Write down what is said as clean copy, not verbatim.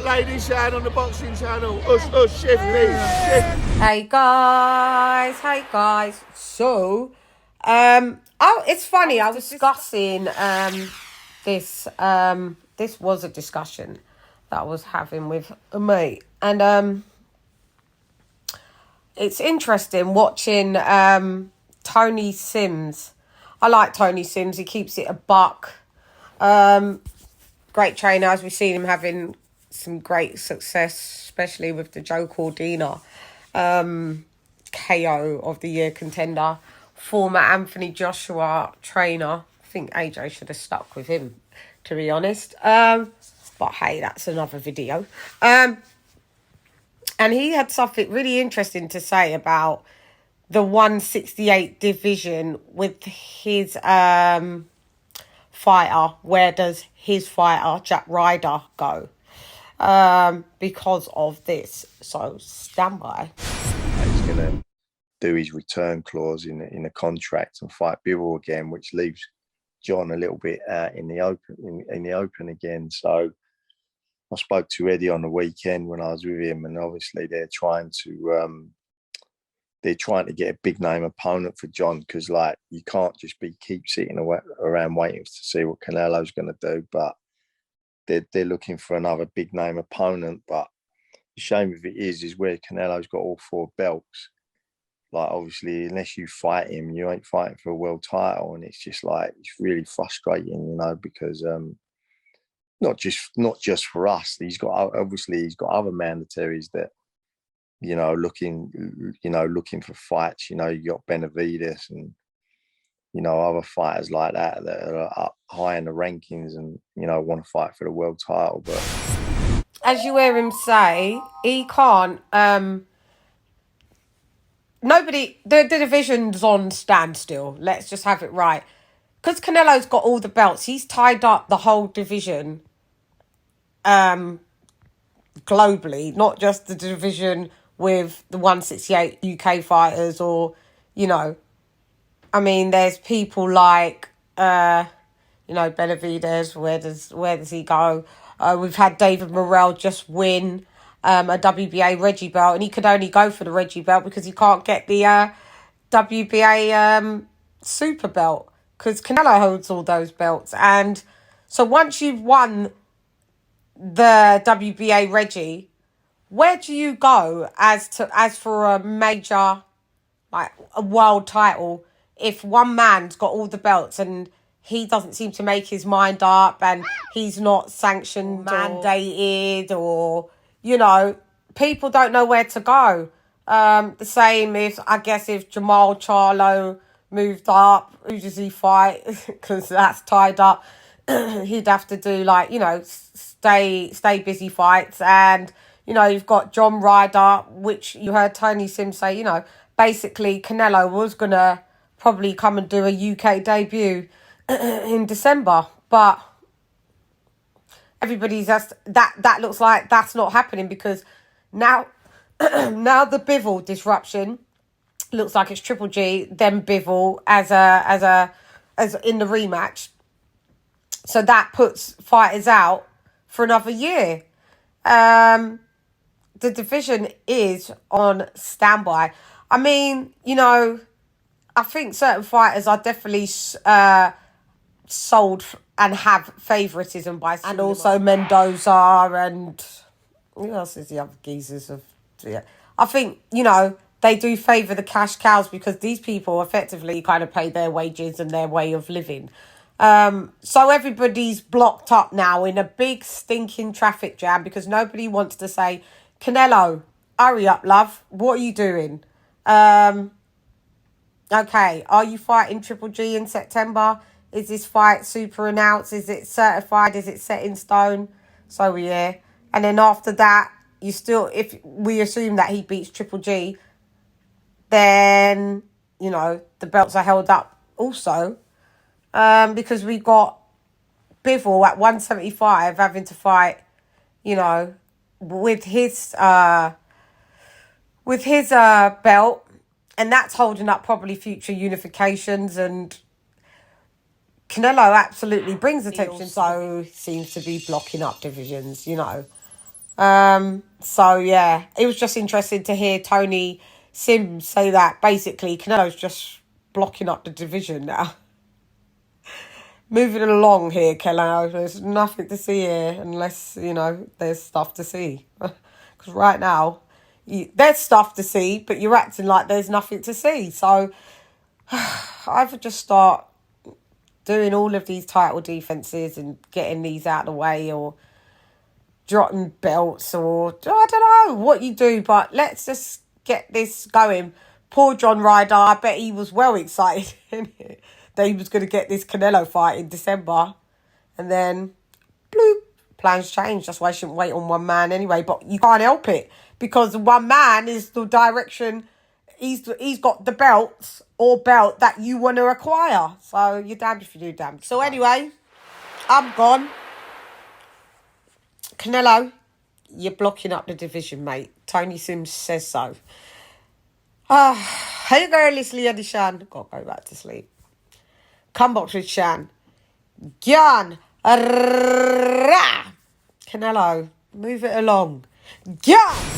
out LadyChann on the boxing channel. Us, chef, please. Hey guys. So, it's funny. I was discussing this. This was a discussion that I was having with a mate, and it's interesting watching Tony Sims. I like Tony Sims. He keeps it a buck. Great trainer, as we've seen him having some great success, especially with the Joe Cordina KO of the year contender. Former Anthony Joshua trainer. I think AJ should have stuck with him, to be honest. But hey, that's another video. And he had something really interesting to say about the 168 division with his fighter. Where does his fighter, Jack Ryder, go? Because of this. So stand by. He's going to do his return clause in the contract and fight Bivol again, which leaves John a little bit in the open again. So I spoke to Eddie on the weekend when I was with him, and obviously they're trying to get a big name opponent for John, because like you can't just keep sitting around waiting to see what Canelo's going to do. But they're looking for another big name opponent. But the shame of it is where Canelo's got all 4 belts. Like obviously, unless you fight him, you ain't fighting for a world title, and it's just like it's really frustrating, because not just for us. He's got other mandatories that looking for fights. You got Benavides and other fighters like that are up high in the rankings and want to fight for the world title. But as you hear him say, he can't. Nobody. The division's on standstill. Let's just have it right, because Canelo's got all the belts. He's tied up the whole division. Globally, not just the division with the 168 UK fighters, or I mean, there's people like Benavides. Where does he go? We've had David Morrell just win a WBA Reggie belt, and he could only go for the Reggie belt because he can't get the WBA super belt, because Canelo holds all those belts. And so once you've won the WBA Reggie, where do you go as for a major, like a world title, if one man's got all the belts and he doesn't seem to make his mind up, and he's not sanctioned, mandated, or people don't know where to go. The same if Jamal Charlo moved up, who does he fight? Because that's tied up. He'd have to do stay busy fights. And you've got John Ryder, which you heard Tony Sims say, basically Canelo was gonna probably come and do a UK debut in December, but everybody's that looks like that's not happening, because now now the Bivol disruption looks like it's Triple G, then Bivol as in the rematch. So that puts fighters out for another year. The division is on standby. I mean, I think certain fighters are definitely sold and have favouritism by, and also Mendoza, and who else is the other geezers of? Yeah. I think they do favour the cash cows, because these people effectively kind of pay their wages and their way of living. So everybody's blocked up now in a big stinking traffic jam, because nobody wants to say, Canelo, hurry up, love. What are you doing? Okay, are you fighting Triple G in September? Is this fight super announced? Is it certified? Is it set in stone? So yeah. And then after that, if we assume that he beats Triple G, then, the belts are held up also. Because we got Bivol at 175 having to fight, with his belt, and that's holding up probably future unifications. And Canelo absolutely brings attention, so seems to be blocking up divisions, So yeah, it was just interesting to hear Tony Sims say that basically Canelo's just blocking up the division now. Moving along here, Canelo. There's nothing to see here unless, you know, there's stuff to see. Because right now, there's stuff to see, but you're acting like there's nothing to see. So I would just start doing all of these title defenses and getting these out of the way, or dropping belts, or I don't know what you do, but let's just get this going. Poor John Ryder, I bet he was well excited that he was going to get this Canelo fight in December, and then bloop, plans changed. That's why I shouldn't wait on one man anyway, but you can't help it because one man is the direction. He's got the belts or belt that you want to acquire, so you're damned if you do, damned. So anyway, I'm gone. Canelo, you're blocking up the division, mate. Tony Sims says so. Hey girl, it's LadyChann. Gotta go back to sleep. Come box with Chan. Gyan. Canelo, move it along. Gyan.